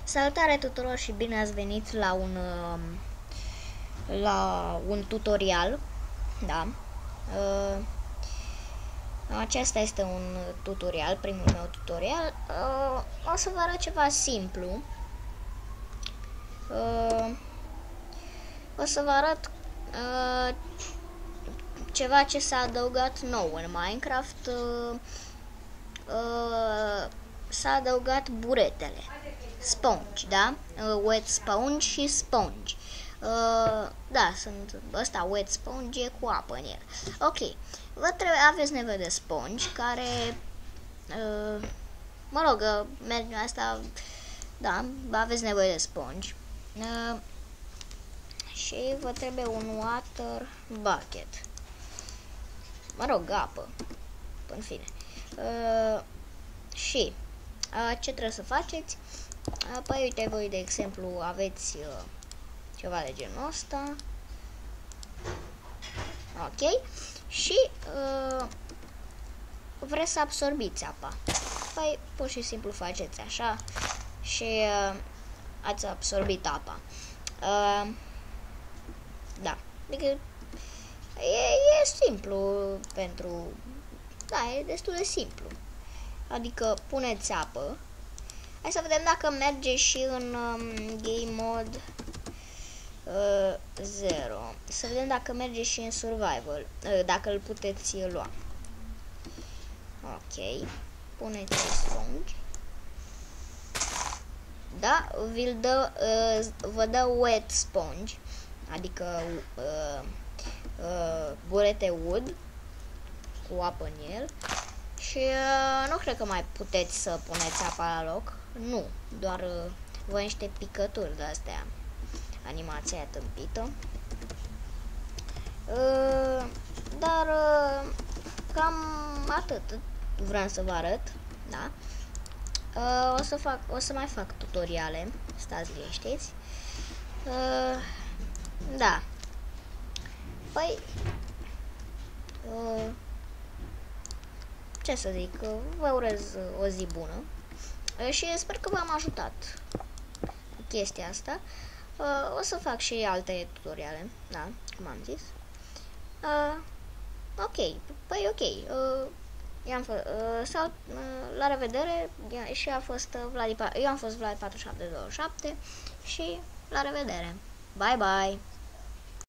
Salutare tuturor și bine ați venit la un tutorial. Da. Acesta este un tutorial, primul meu tutorial. O să vă arăt ceva simplu. O să vă arăt ceva ce s-a adăugat nou în Minecraft. S-a adăugat buretele, sponge, da? Wet sponge și sponge. Da, ăsta wet sponge e cu apă în el. Ok, aveți nevoie de sponge care, mă rog, merge asta, da, aveți nevoie de sponge. Și vă trebuie un water bucket. Mă rog, apă, în fine. Și ce trebuie să faceți? Păi uite, voi de exemplu aveți ceva de genul ăsta. Ok. Și vreți să absorbiți apa. Păi pur și simplu faceți așa și ați absorbit apa. Da, adică e simplu pentru... Da, e destul de simplu. Adică puneți apă. Hai să vedem dacă merge și în game mode 0. Să vedem dacă merge și în survival. Dacă îl puteți lua. Ok. Puneți sponge. Da, vă dă wet sponge. Adică burete wood cu apă în el. Și nu cred că mai puteți să puneți apa la loc. Nu, doar voi niște picături de-astea. Animația aia tâmpită. Dar cam atât vreau să vă arăt. Da? O să mai fac tutoriale. Stați liniștiți. Da. Păi ce să zic, vă urez o zi bună și sper că v-am ajutat cu chestia asta. O să fac și alte tutoriale, da, cum am zis. Ok, păi ok. La revedere. Și eu am fost Vlad 4727 și la revedere. Bye bye.